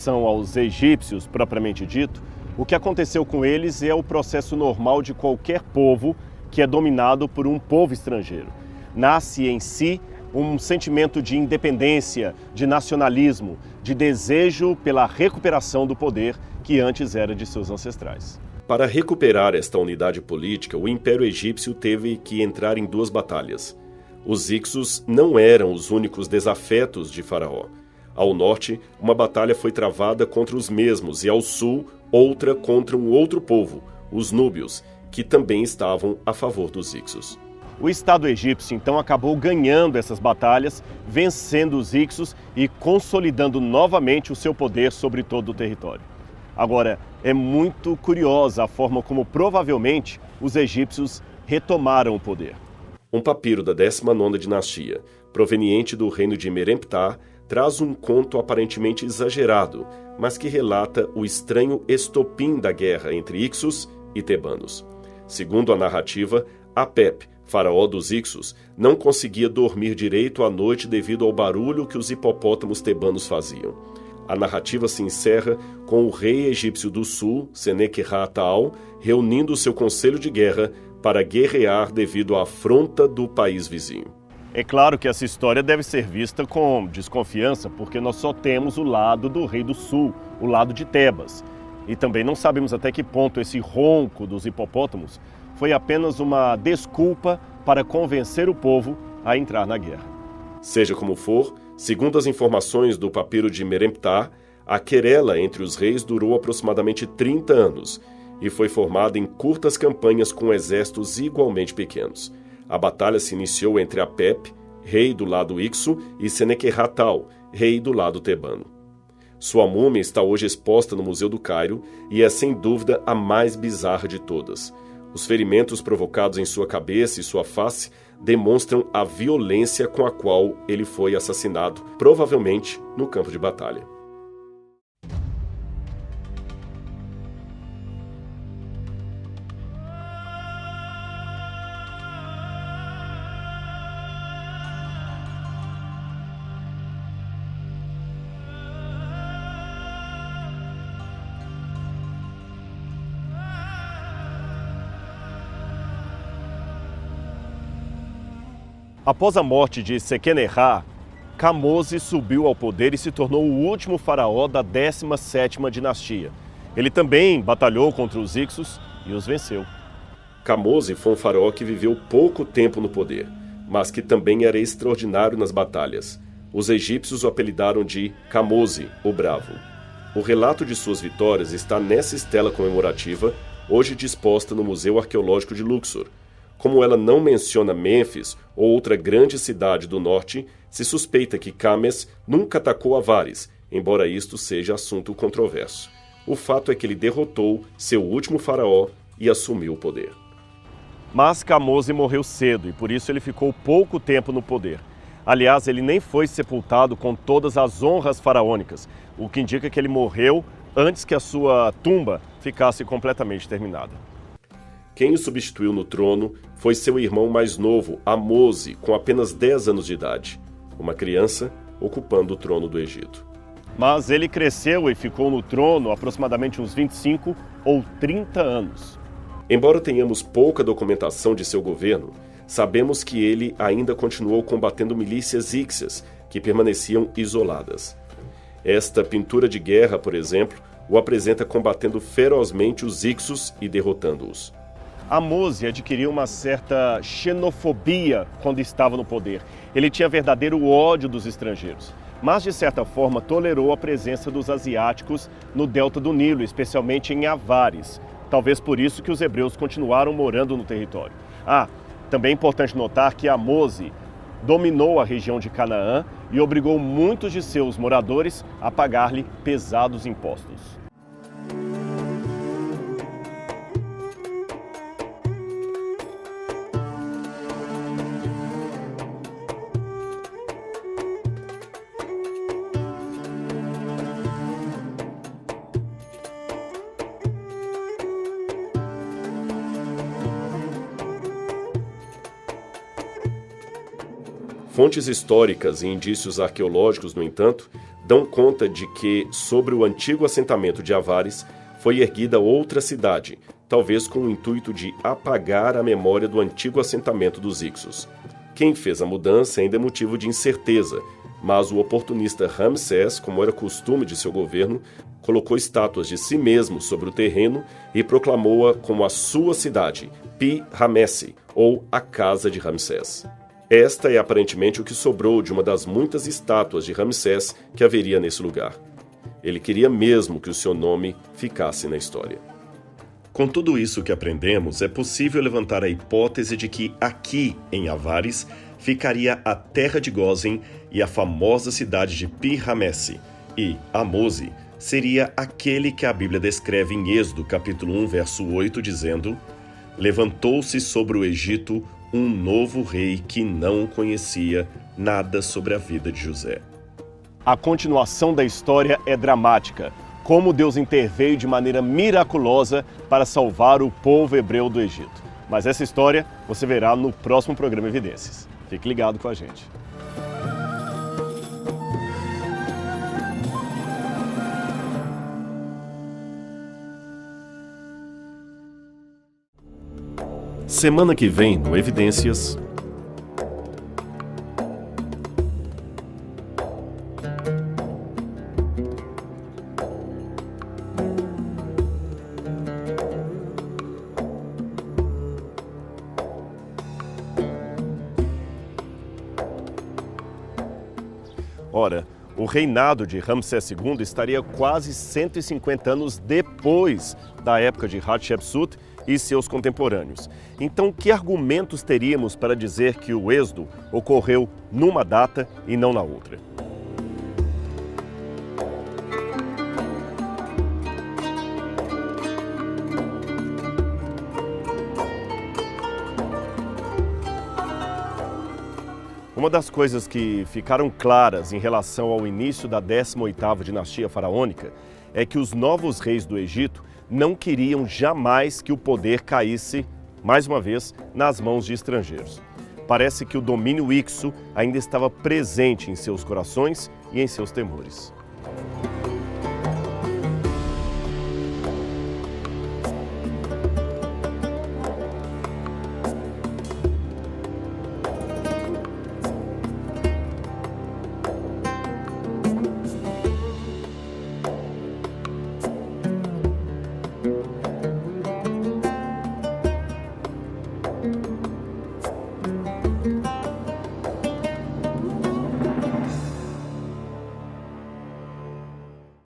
São aos egípcios, propriamente dito, o que aconteceu com eles é o processo normal de qualquer povo que é dominado por um povo estrangeiro. Nasce em si um sentimento de independência, de nacionalismo, de desejo pela recuperação do poder que antes era de seus ancestrais. Para recuperar esta unidade política, o Império Egípcio teve que entrar em duas batalhas. Os Ixos não eram os únicos desafetos de Faraó. Ao norte, uma batalha foi travada contra os mesmos e ao sul, outra contra um outro povo, os núbios, que também estavam a favor dos Ixos. O Estado egípcio, então, acabou ganhando essas batalhas, vencendo os Ixos e consolidando novamente o seu poder sobre todo o território. Agora, é muito curiosa a forma como provavelmente os egípcios retomaram o poder. Um papiro da 19ª dinastia, proveniente do reino de Meremptah, traz um conto aparentemente exagerado, mas que relata o estranho estopim da guerra entre Ixos e tebanos. Segundo a narrativa, Apep, faraó dos Ixos, não conseguia dormir direito à noite devido ao barulho que os hipopótamos tebanos faziam. A narrativa se encerra com o rei egípcio do sul, Senequerra-Taal, reunindo seu conselho de guerra para guerrear devido à afronta do país vizinho. É claro que essa história deve ser vista com desconfiança, porque nós só temos o lado do rei do sul, o lado de Tebas. E também não sabemos até que ponto esse ronco dos hipopótamos foi apenas uma desculpa para convencer o povo a entrar na guerra. Seja como for, segundo as informações do papiro de Meremptah, a querela entre os reis durou aproximadamente 30 anos e foi formada em curtas campanhas com exércitos igualmente pequenos. A batalha se iniciou entre Apep, rei do lado Ixo, e Senequerra-Taal, rei do lado tebano. Sua múmia está hoje exposta no Museu do Cairo e é sem dúvida a mais bizarra de todas. Os ferimentos provocados em sua cabeça e sua face demonstram a violência com a qual ele foi assassinado, provavelmente no campo de batalha. Após a morte de Sequenerra, Camose subiu ao poder e se tornou o último faraó da 17ª dinastia. Ele também batalhou contra os Ixos e os venceu. Camose foi um faraó que viveu pouco tempo no poder, mas que também era extraordinário nas batalhas. Os egípcios o apelidaram de Camose, o Bravo. O relato de suas vitórias está nessa estela comemorativa, hoje disposta no Museu Arqueológico de Luxor. Como ela não menciona Mênfis ou outra grande cidade do norte, se suspeita que Cames nunca atacou Avares, embora isto seja assunto controverso. O fato é que ele derrotou seu último faraó e assumiu o poder. Mas Camose morreu cedo e por isso ele ficou pouco tempo no poder. Aliás, ele nem foi sepultado com todas as honras faraônicas, o que indica que ele morreu antes que a sua tumba ficasse completamente terminada. Quem o substituiu no trono foi seu irmão mais novo, Amose, com apenas 10 anos de idade. Uma criança ocupando o trono do Egito. Mas ele cresceu e ficou no trono aproximadamente uns 25 ou 30 anos. Embora tenhamos pouca documentação de seu governo, sabemos que ele ainda continuou combatendo milícias íxias, que permaneciam isoladas. Esta pintura de guerra, por exemplo, o apresenta combatendo ferozmente os Ixos e derrotando-os. Amose adquiriu uma certa xenofobia quando estava no poder. Ele tinha verdadeiro ódio dos estrangeiros, mas de certa forma tolerou a presença dos asiáticos no delta do Nilo, especialmente em Avares. Talvez por isso que os hebreus continuaram morando no território. Também é importante notar que Amose dominou a região de Canaã e obrigou muitos de seus moradores a pagar-lhe pesados impostos. Fontes históricas e indícios arqueológicos, no entanto, dão conta de que, sobre o antigo assentamento de Avares, foi erguida outra cidade, talvez com o intuito de apagar a memória do antigo assentamento dos Ixos. Quem fez a mudança ainda é motivo de incerteza, mas o oportunista Ramsés, como era costume de seu governo, colocou estátuas de si mesmo sobre o terreno e proclamou-a como a sua cidade, Pi-Ramesse, ou a Casa de Ramsés. Esta é aparentemente o que sobrou de uma das muitas estátuas de Ramsés que haveria nesse lugar. Ele queria mesmo que o seu nome ficasse na história. Com tudo isso que aprendemos, é possível levantar a hipótese de que aqui, em Avares, ficaria a terra de Gósen e a famosa cidade de Pi-Ramesse, e Amose seria aquele que a Bíblia descreve em Êxodo, capítulo 1, verso 8, dizendo: levantou-se sobre o Egito um novo rei que não conhecia nada sobre a vida de José. A continuação da história é dramática. Como Deus interveio de maneira miraculosa para salvar o povo hebreu do Egito. Mas essa história você verá no próximo programa Evidências. Fique ligado com a gente. Semana que vem no Evidências. Ora, o reinado de Ramsés II estaria quase 150 anos depois da época de Hatshepsut e seus contemporâneos. Então, que argumentos teríamos para dizer que o êxodo ocorreu numa data e não na outra? Uma das coisas que ficaram claras em relação ao início da 18ª dinastia faraônica é que os novos reis do Egito não queriam jamais que o poder caísse, mais uma vez, nas mãos de estrangeiros. Parece que o domínio ixo ainda estava presente em seus corações e em seus temores.